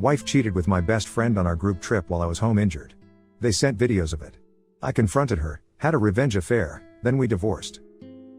Wife cheated with my best friend on our group trip while I was home injured. They sent videos of it. I confronted her, had a revenge affair, then we divorced.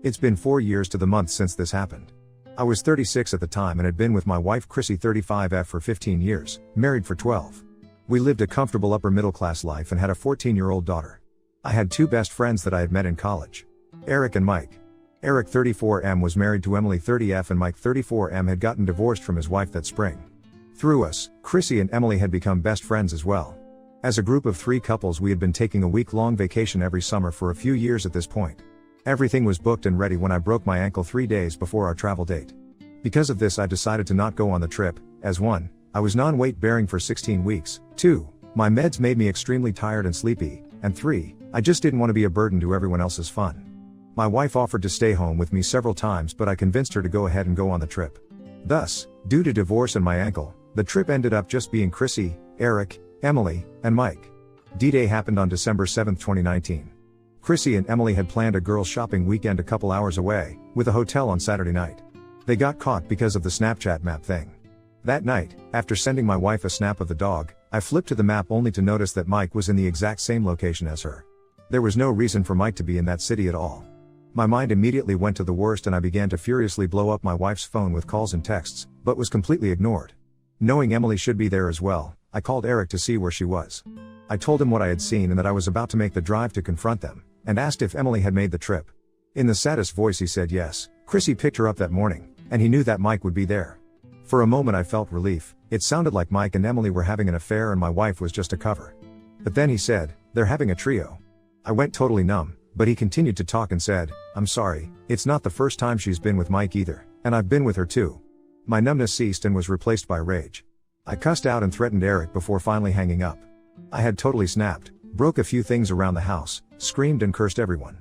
It's been 4 years to the month since this happened. I was 36 at the time and had been with my wife Chrissy 35F for 15 years, married for 12. We lived a comfortable upper middle class life and had a 14-year-old daughter. I had two best friends that I had met in college. Eric and Mike. Eric 34M was married to Emily 30F and Mike 34M had gotten divorced from his wife that spring. Through us, Chrissy and Emily had become best friends as well. As a group of 3 couples we had been taking a week-long vacation every summer for a few years at this point. Everything was booked and ready when I broke my ankle 3 days before our travel date. Because of this I decided to not go on the trip, as 1, I was non-weight bearing for 16 weeks, 2, my meds made me extremely tired and sleepy, and 3, I just didn't want to be a burden to everyone else's fun. My wife offered to stay home with me several times but I convinced her to go ahead and go on the trip. Thus, due to divorce and my ankle, the trip ended up just being Chrissy, Eric, Emily, and Mike. D-Day happened on December 7, 2019. Chrissy and Emily had planned a girls' shopping weekend a couple hours away, with a hotel on Saturday night. They got caught because of the Snapchat map thing. That night, after sending my wife a snap of the dog, I flipped to the map only to notice that Mike was in the exact same location as her. There was no reason for Mike to be in that city at all. My mind immediately went to the worst and I began to furiously blow up my wife's phone with calls and texts, but was completely ignored. Knowing Emily should be there as well, I called Eric to see where she was. I told him what I had seen and that I was about to make the drive to confront them, and asked if Emily had made the trip. In the saddest voice he said yes, Chrissy picked her up that morning, and he knew that Mike would be there. For a moment I felt relief, it sounded like Mike and Emily were having an affair and my wife was just a cover. But then he said, they're having a trio. I went totally numb, but he continued to talk and said, I'm sorry, it's not the first time she's been with Mike either, and I've been with her too. My numbness ceased and was replaced by rage. I cussed out and threatened Eric before finally hanging up. I had totally snapped, broke a few things around the house, screamed and cursed everyone.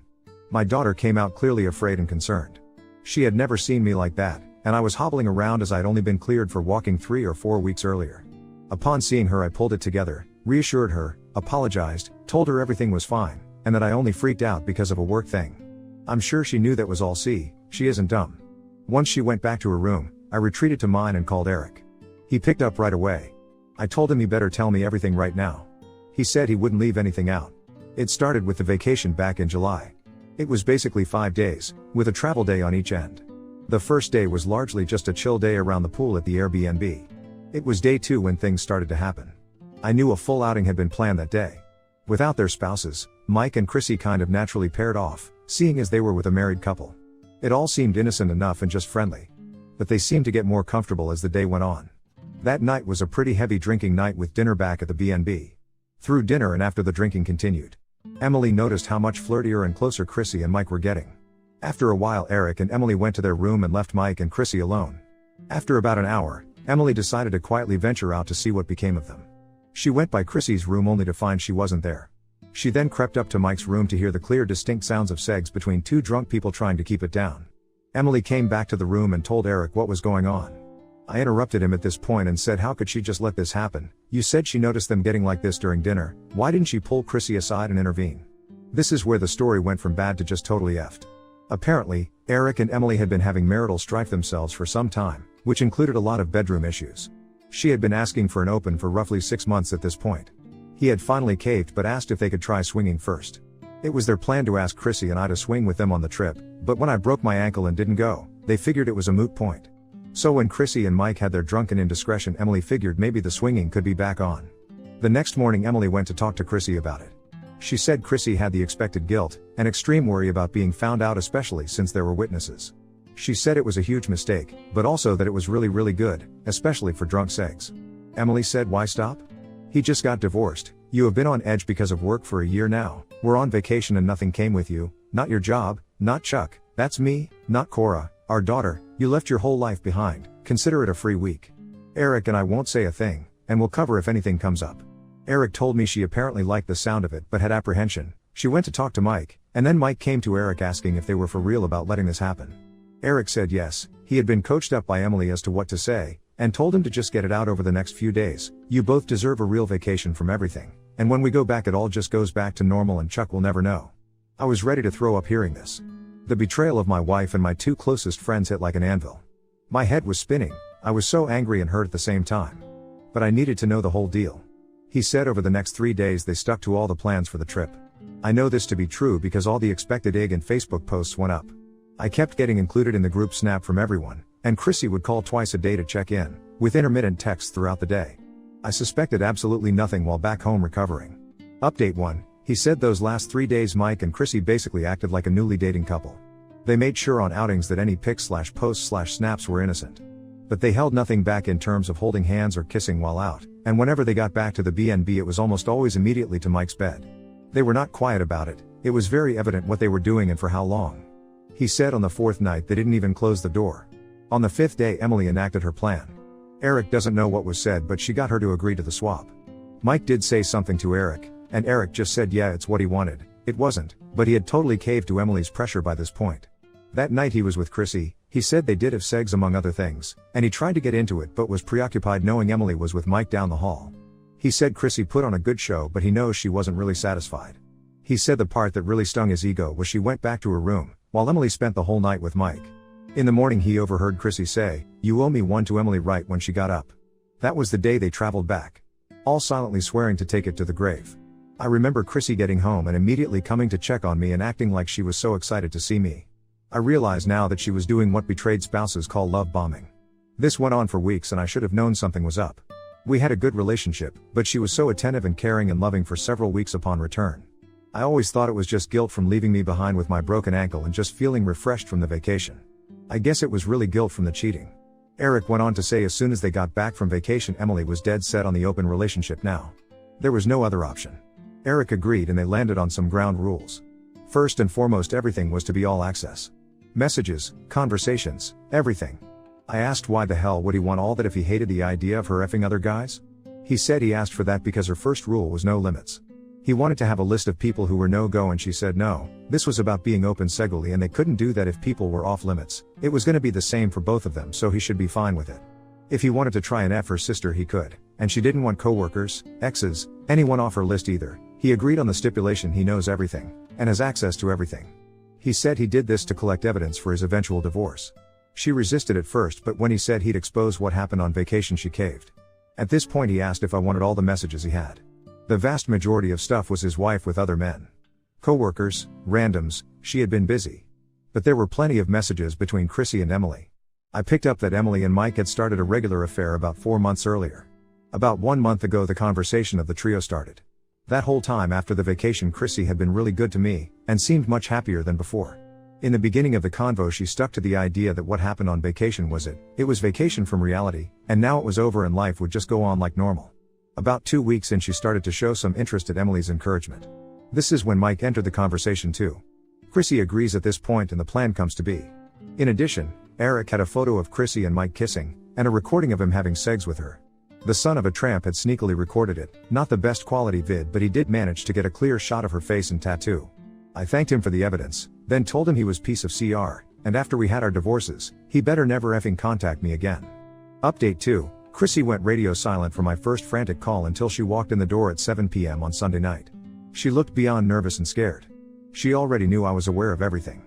My daughter came out clearly afraid and concerned. She had never seen me like that, and I was hobbling around as I had only been cleared for walking 3 or 4 weeks earlier. Upon seeing her I pulled it together, reassured her, apologized, told her everything was fine, and that I only freaked out because of a work thing. I'm sure she knew that was all. She isn't dumb. Once she went back to her room, I retreated to mine and called Eric. He picked up right away. I told him he better tell me everything right now. He said he wouldn't leave anything out. It started with the vacation back in July. It was basically 5 days, with a travel day on each end. The first day was largely just a chill day around the pool at the Airbnb. It was day 2 when things started to happen. I knew a full outing had been planned that day. Without their spouses, Mike and Chrissy kind of naturally paired off, seeing as they were with a married couple. It all seemed innocent enough and just friendly. But they seemed to get more comfortable as the day went on. That night was a pretty heavy drinking night with dinner back at the B&B. Through dinner and after the drinking continued, Emily noticed how much flirtier and closer Chrissy and Mike were getting. After a while Eric and Emily went to their room and left Mike and Chrissy alone. After about an hour, Emily decided to quietly venture out to see what became of them. She went by Chrissy's room only to find she wasn't there. She then crept up to Mike's room to hear the clear distinct sounds of sex between 2 drunk people trying to keep it down. Emily came back to the room and told Eric what was going on. I interrupted him at this point and said, how could she just let this happen? You said she noticed them getting like this during dinner, why didn't she pull Chrissy aside and intervene? This is where the story went from bad to just totally effed. Apparently, Eric and Emily had been having marital strife themselves for some time, which included a lot of bedroom issues. She had been asking for an open for roughly 6 months at this point. He had finally caved but asked if they could try swinging first. It was their plan to ask Chrissy and I to swing with them on the trip, but when I broke my ankle and didn't go, they figured it was a moot point. So when Chrissy and Mike had their drunken indiscretion, Emily figured maybe the swinging could be back on. The next morning Emily went to talk to Chrissy about it. She said Chrissy had the expected guilt, and extreme worry about being found out, especially since there were witnesses. She said it was a huge mistake, but also that it was really good, especially for drunk sex. Emily said, why stop? He just got divorced, you have been on edge because of work for a year now, we're on vacation and nothing came with you, not your job, not Chuck, that's me, not Cora, our daughter, you left your whole life behind, consider it a free week. Eric and I won't say a thing, and we'll cover if anything comes up. Eric told me she apparently liked the sound of it but had apprehension. She went to talk to Mike, and then Mike came to Eric asking if they were for real about letting this happen. Eric said yes, he had been coached up by Emily as to what to say, and told him to just get it out over the next few days. You both deserve a real vacation from everything, and when we go back it all just goes back to normal and Chuck will never know. I was ready to throw up hearing this. The betrayal of my wife and my 2 closest friends hit like an anvil. My head was spinning, I was so angry and hurt at the same time. But I needed to know the whole deal. He said over the next 3 days they stuck to all the plans for the trip. I know this to be true because all the expected IG and Facebook posts went up. I kept getting included in the group snap from everyone, and Chrissy would call twice a day to check in, with intermittent texts throughout the day. I suspected absolutely nothing while back home recovering. Update 1, he said those last 3 days Mike and Chrissy basically acted like a newly dating couple. They made sure on outings that any pics/posts/snaps were innocent. But they held nothing back in terms of holding hands or kissing while out, and whenever they got back to the B&B it was almost always immediately to Mike's bed. They were not quiet about it was very evident what they were doing and for how long. He said on the 4th night they didn't even close the door. On the 5th day Emily enacted her plan. Eric doesn't know what was said but she got her to agree to the swap. Mike did say something to Eric, and Eric just said yeah it's what he wanted, it wasn't, but he had totally caved to Emily's pressure by this point. That night he was with Chrissy, he said they did have sex among other things, and he tried to get into it but was preoccupied knowing Emily was with Mike down the hall. He said Chrissy put on a good show but he knows she wasn't really satisfied. He said the part that really stung his ego was she went back to her room, while Emily spent the whole night with Mike. In the morning he overheard Chrissy say, "You owe me one" to Emily right when she got up. That was the day they traveled back. All silently swearing to take it to the grave. I remember Chrissy getting home and immediately coming to check on me and acting like she was so excited to see me. I realize now that she was doing what betrayed spouses call love bombing. This went on for weeks and I should have known something was up. We had a good relationship, but she was so attentive and caring and loving for several weeks upon return. I always thought it was just guilt from leaving me behind with my broken ankle and just feeling refreshed from the vacation. I guess it was really guilt from the cheating. Eric went on to say as soon as they got back from vacation Emily was dead set on the open relationship now. There was no other option. Eric agreed and they landed on some ground rules. First and foremost everything was to be all access. Messages, conversations, everything. I asked why the hell would he want all that if he hated the idea of her effing other guys? He said he asked for that because her first rule was no limits. He wanted to have a list of people who were no-go and she said no. This was about being open sexually and they couldn't do that if people were off limits. It was gonna be the same for both of them so he should be fine with it. If he wanted to try and F her sister he could, and she didn't want coworkers, exes, anyone off her list either. He agreed on the stipulation he knows everything, and has access to everything. He said he did this to collect evidence for his eventual divorce. She resisted at first but when he said he'd expose what happened on vacation she caved. At this point he asked if I wanted all the messages he had. The vast majority of stuff was his wife with other men. Coworkers, randoms, she had been busy. But there were plenty of messages between Chrissy and Emily. I picked up that Emily and Mike had started a regular affair about 4 months earlier. About 1 month ago the conversation of the trio started. That whole time after the vacation Chrissy had been really good to me, and seemed much happier than before. In the beginning of the convo she stuck to the idea that what happened on vacation was it. It was vacation from reality, and now it was over and life would just go on like normal. About 2 weeks in she started to show some interest at Emily's encouragement. This is when Mike entered the conversation too. Chrissy agrees at this point and the plan comes to be. In addition, Eric had a photo of Chrissy and Mike kissing, and a recording of him having sex with her. The son of a tramp had sneakily recorded it, not the best quality vid but he did manage to get a clear shot of her face and tattoo. I thanked him for the evidence, then told him he was piece of CR, and after we had our divorces, he better never effing contact me again. Update 2. Chrissy went radio silent for my first frantic call until she walked in the door at 7 p.m. on Sunday night. She looked beyond nervous and scared. She already knew I was aware of everything.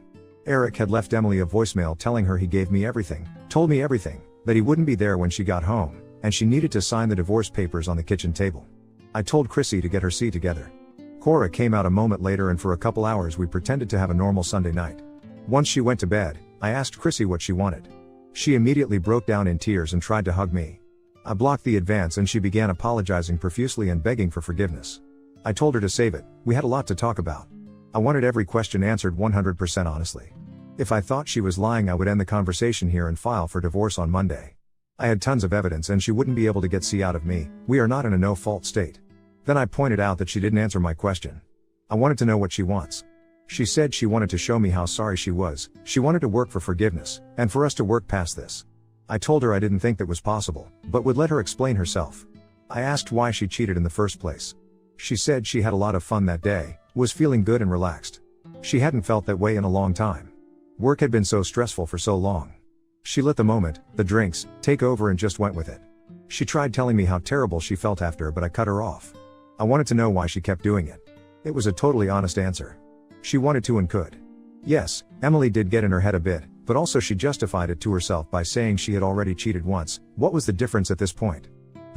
Eric had left Emily a voicemail telling her he gave me everything, told me everything, that he wouldn't be there when she got home, and she needed to sign the divorce papers on the kitchen table. I told Chrissy to get her C together. Cora came out a moment later and for a couple hours we pretended to have a normal Sunday night. Once she went to bed, I asked Chrissy what she wanted. She immediately broke down in tears and tried to hug me. I blocked the advance and she began apologizing profusely and begging for forgiveness. I told her to save it, we had a lot to talk about. I wanted every question answered 100% honestly. If I thought she was lying I would end the conversation here and file for divorce on Monday. I had tons of evidence and she wouldn't be able to get C out of me, we are not in a no-fault state. Then I pointed out that she didn't answer my question. I wanted to know what she wants. She said she wanted to show me how sorry she was, she wanted to work for forgiveness, and for us to work past this. I told her I didn't think that was possible, but would let her explain herself. I asked why she cheated in the first place. She said she had a lot of fun that day, was feeling good and relaxed. She hadn't felt that way in a long time. Work had been so stressful for so long. She let the moment, the drinks, take over and just went with it. She tried telling me how terrible she felt after but I cut her off. I wanted to know why she kept doing it. It was a totally honest answer. She wanted to and could. Yes, Emily did get in her head a bit, but also she justified it to herself by saying she had already cheated once. What was the difference at this point?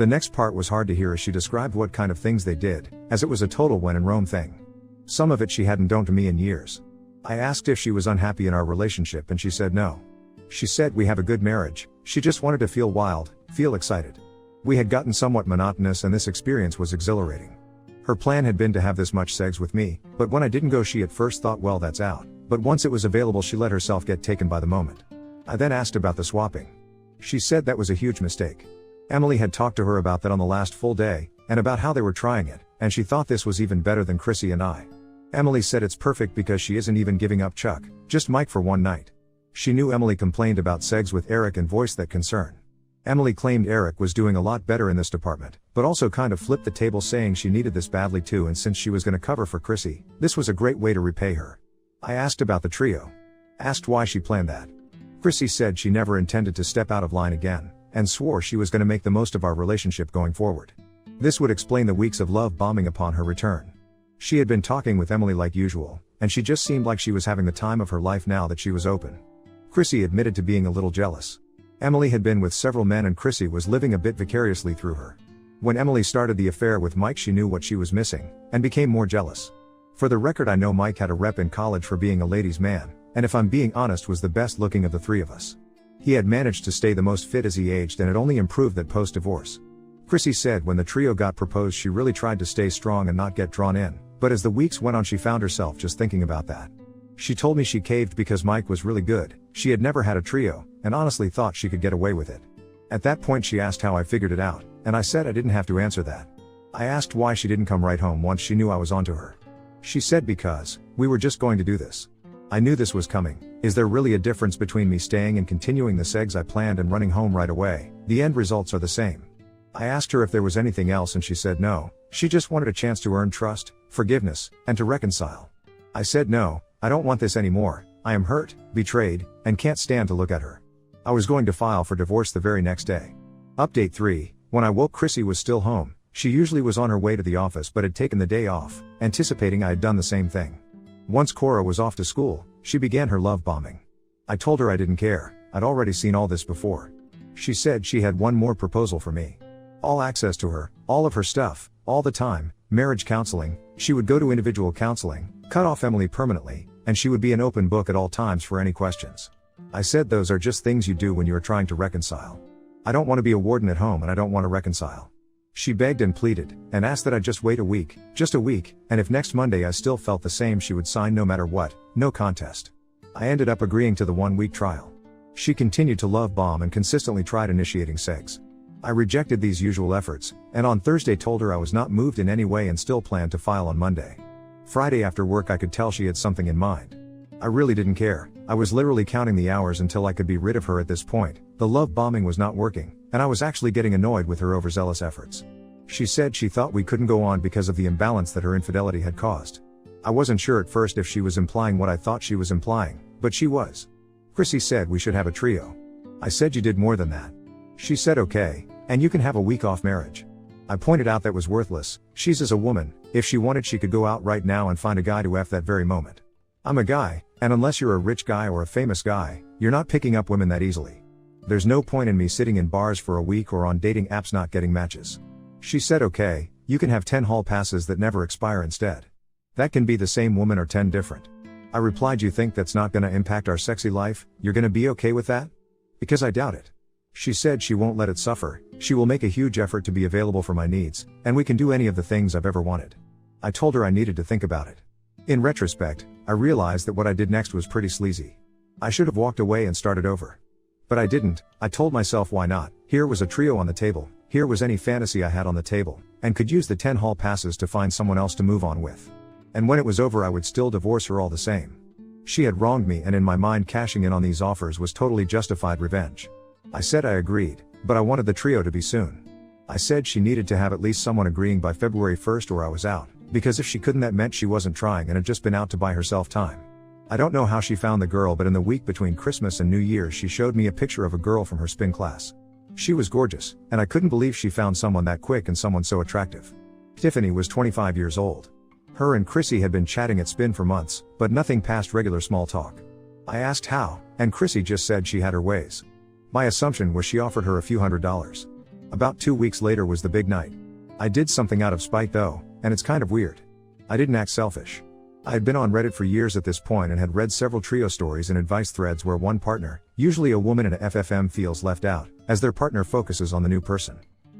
The next part was hard to hear as she described what kind of things they did, as it was a total when in Rome thing. Some of it she hadn't done to me in years. I asked if she was unhappy in our relationship and she said no. She said we have a good marriage, she just wanted to feel wild, feel excited. We had gotten somewhat monotonous and this experience was exhilarating. Her plan had been to have this much sex with me, but when I didn't go she at first thought well that's out, but once it was available she let herself get taken by the moment. I then asked about the swapping. She said that was a huge mistake. Emily had talked to her about that on the last full day, and about how they were trying it, and she thought this was even better than Chrissy and I. Emily said it's perfect because she isn't even giving up Chuck, just Mike for one night. She knew Emily complained about segs with Eric and voiced that concern. Emily claimed Eric was doing a lot better in this department, but also kind of flipped the table saying she needed this badly too and since she was gonna cover for Chrissy, this was a great way to repay her. I asked about the trio. Asked why she planned that. Chrissy said she never intended to step out of line again, and swore she was gonna make the most of our relationship going forward. This would explain the weeks of love bombing upon her return. She had been talking with Emily like usual, and she just seemed like she was having the time of her life now that she was open. Chrissy admitted to being a little jealous. Emily had been with several men and Chrissy was living a bit vicariously through her. When Emily started the affair with Mike she knew what she was missing, and became more jealous. For the record I know Mike had a rep in college for being a ladies' man, and if I'm being honest was the best looking of the three of us. He had managed to stay the most fit as he aged and it only improved that post-divorce. Chrissy said when the trio got proposed she really tried to stay strong and not get drawn in, but as the weeks went on she found herself just thinking about that. She told me she caved because Mike was really good, she had never had a trio, and honestly thought she could get away with it. At that point she asked how I figured it out, and I said I didn't have to answer that. I asked why she didn't come right home once she knew I was onto her. She said because, we were just going to do this. I knew this was coming. Is there really a difference between me staying and continuing the segs I planned and running home right away? The end results are the same. I asked her if there was anything else and she said no, she just wanted a chance to earn trust, forgiveness, and to reconcile. I said no, I don't want this anymore, I am hurt, betrayed, and can't stand to look at her. I was going to file for divorce the very next day. Update 3, when I woke Chrissy was still home, she usually was on her way to the office but had taken the day off, anticipating I had done the same thing. Once Cora was off to school, she began her love bombing. I told her I didn't care, I'd already seen all this before. She said she had one more proposal for me. All access to her, all of her stuff, all the time, marriage counseling, she would go to individual counseling, cut off Emily permanently, and she would be an open book at all times for any questions. I said those are just things you do when you are trying to reconcile. I don't want to be a warden at home and I don't want to reconcile. She begged and pleaded, and asked that I just wait a week, just a week, and if next Monday I still felt the same she would sign no matter what, no contest. I ended up agreeing to the 1-week trial. She continued to love bomb and consistently tried initiating sex. I rejected these usual efforts, and on Thursday told her I was not moved in any way and still planned to file on Monday. Friday after work I could tell she had something in mind. I really didn't care, I was literally counting the hours until I could be rid of her at this point. The love bombing was not working, and I was actually getting annoyed with her overzealous efforts. She said she thought we couldn't go on because of the imbalance that her infidelity had caused. I wasn't sure at first if she was implying what I thought she was implying, but she was. Chrissy said we should have a trio. I said you did more than that. She said okay, and you can have a week off marriage. I pointed out that was worthless, she's as a woman, if she wanted she could go out right now and find a guy to F that very moment. I'm a guy, and unless you're a rich guy or a famous guy, you're not picking up women that easily. There's no point in me sitting in bars for a week or on dating apps not getting matches. She said okay, you can have 10 hall passes that never expire instead. That can be the same woman or 10 different. I replied you think that's not gonna impact our sexy life, you're gonna be okay with that? Because I doubt it. She said she won't let it suffer, she will make a huge effort to be available for my needs, and we can do any of the things I've ever wanted. I told her I needed to think about it. In retrospect, I realized that what I did next was pretty sleazy. I should have walked away and started over. But I didn't. I told myself why not. Here was a trio on the table, here was any fantasy I had on the table, and could use the 10 hall passes to find someone else to move on with. And when it was over I would still divorce her all the same. She had wronged me and in my mind cashing in on these offers was totally justified revenge. I said I agreed, but I wanted the trio to be soon. I said she needed to have at least someone agreeing by February 1st or I was out, because if she couldn't that meant she wasn't trying and had just been out to buy herself time. I don't know how she found the girl but in the week between Christmas and New Year's she showed me a picture of a girl from her spin class. She was gorgeous, and I couldn't believe she found someone that quick and someone so attractive. Tiffany was 25 years old. Her and Chrissy had been chatting at Spin for months, but nothing past regular small talk. I asked how, and Chrissy just said she had her ways. My assumption was she offered her a few $100s. About 2 weeks later was the big night. I did something out of spite though, and it's kind of weird. I didn't act selfish. I had been on Reddit for years at this point and had read several trio stories and advice threads where one partner, usually a woman in a FFM, feels left out, as their partner focuses on the new person.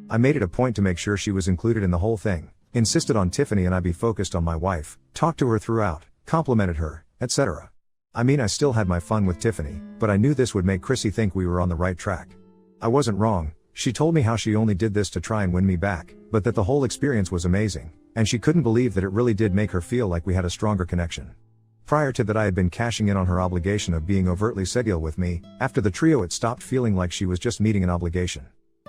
I made it a point to make sure she was included in the whole thing, insisted on Tiffany and I be focused on my wife, talked to her throughout, complimented her, etc. I mean, I still had my fun with Tiffany, but I knew this would make Chrissy think we were on the right track. I wasn't wrong. She told me how she only did this to try and win me back, but that the whole experience was amazing, and she couldn't believe that it really did make her feel like we had a stronger connection. Prior to that, I had been cashing in on her obligation of being overtly sexual with me. After the trio, it stopped feeling like she was just meeting an obligation.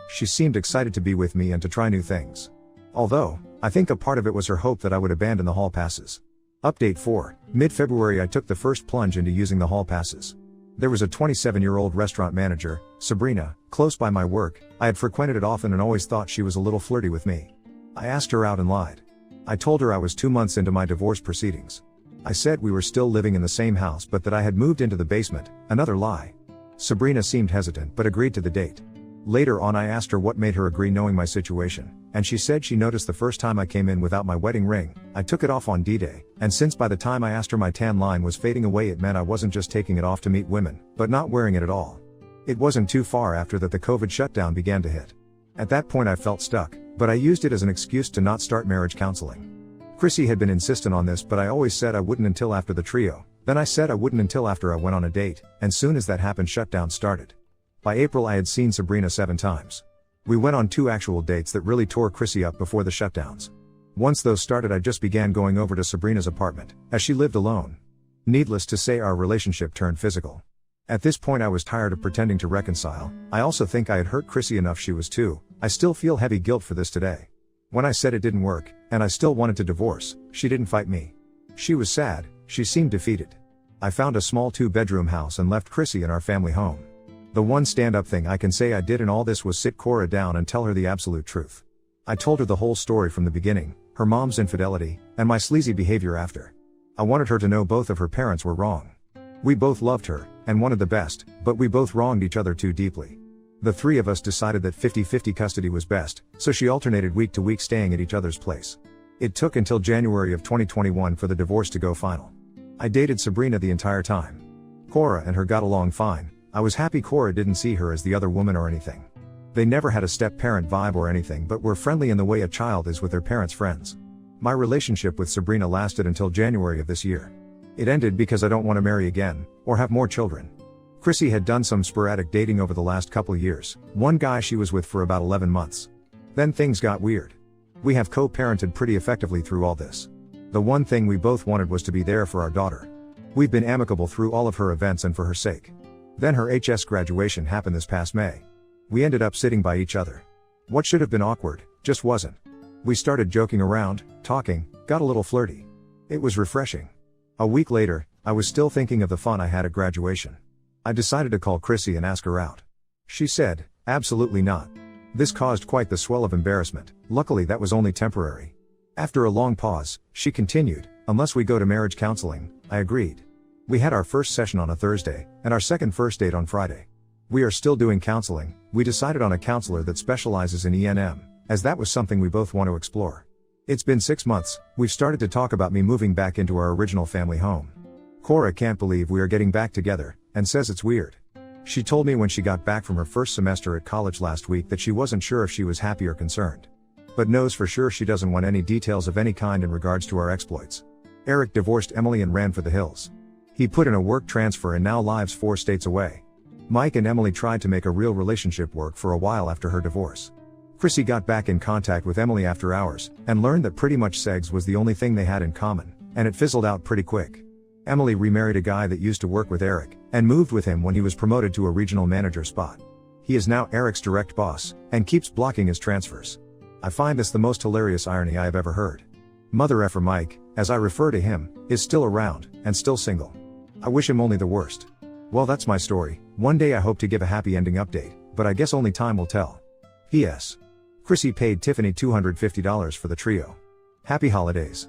She seemed excited to be with me and to try new things. Although, I think a part of it was her hope that I would abandon the hall passes. Update 4. Mid-February I took the first plunge into using the hall passes. There was a 27-year-old restaurant manager, Sabrina, close by my work. I had frequented it often and always thought she was a little flirty with me. I asked her out and lied. I told her I was 2 months into my divorce proceedings. I said we were still living in the same house but that I had moved into the basement, another lie. Sabrina seemed hesitant but agreed to the date. Later on I asked her what made her agree knowing my situation, and she said she noticed the first time I came in without my wedding ring, I took it off on D-Day, and since by the time I asked her my tan line was fading away, it meant I wasn't just taking it off to meet women, but not wearing it at all. It wasn't too far after that the COVID shutdown began to hit. At that point I felt stuck, but I used it as an excuse to not start marriage counseling. Chrissy had been insistent on this, but I always said I wouldn't until after the trio, then I said I wouldn't until after I went on a date, and soon as that happened shutdown started. By April I had seen Sabrina 7 times. We went on 2 actual dates that really tore Chrissy up before the shutdowns. Once those started I just began going over to Sabrina's apartment, as she lived alone. Needless to say our relationship turned physical. At this point I was tired of pretending to reconcile. I also think I had hurt Chrissy enough she was too. I still feel heavy guilt for this today. When I said it didn't work, and I still wanted to divorce, she didn't fight me. She was sad, she seemed defeated. I found a small 2-bedroom house and left Chrissy in our family home. The one stand-up thing I can say I did in all this was sit Cora down and tell her the absolute truth. I told her the whole story from the beginning, her mom's infidelity, and my sleazy behavior after. I wanted her to know both of her parents were wrong. We both loved her, and wanted the best, but we both wronged each other too deeply. The 3 of us decided that 50-50 custody was best, so she alternated week to week staying at each other's place. It took until January of 2021 for the divorce to go final. I dated Sabrina the entire time. Cora and her got along fine. I was happy Cora didn't see her as the other woman or anything. They never had a step-parent vibe or anything, but were friendly in the way a child is with their parents' friends. My relationship with Sabrina lasted until January of this year. It ended because I don't want to marry again, or have more children. Chrissy had done some sporadic dating over the last couple years, one guy she was with for about 11 months. Then things got weird. We have co-parented pretty effectively through all this. The one thing we both wanted was to be there for our daughter. We've been amicable through all of her events and for her sake. Then her HS graduation happened this past May. We ended up sitting by each other. What should have been awkward, just wasn't. We started joking around, talking, got a little flirty. It was refreshing. A week later, I was still thinking of the fun I had at graduation. I decided to call Chrissy and ask her out. She said, absolutely not. This caused quite the swell of embarrassment. Luckily that was only temporary. After a long pause, she continued, unless we go to marriage counseling. I agreed. We had our first session on a Thursday, and our second first date on Friday. We are still doing counseling. We decided on a counselor that specializes in ENM, as that was something we both want to explore. It's been 6 months, we've started to talk about me moving back into our original family home. Cora can't believe we are getting back together, and says it's weird. She told me when she got back from her first semester at college last week that she wasn't sure if she was happy or concerned. But knows for sure she doesn't want any details of any kind in regards to our exploits. Eric divorced Emily and ran for the hills. He put in a work transfer and now lives 4 states away. Mike and Emily tried to make a real relationship work for a while after her divorce. Chrissy got back in contact with Emily after hours, and learned that pretty much sex was the only thing they had in common, and it fizzled out pretty quick. Emily remarried a guy that used to work with Eric, and moved with him when he was promoted to a regional manager spot. He is now Eric's direct boss, and keeps blocking his transfers. I find this the most hilarious irony I have ever heard. Mother effer Mike, as I refer to him, is still around, and still single. I wish him only the worst. Well, that's my story. One day I hope to give a happy ending update, but I guess only time will tell. P.S. Chrissy paid Tiffany $250 for the trio. Happy holidays.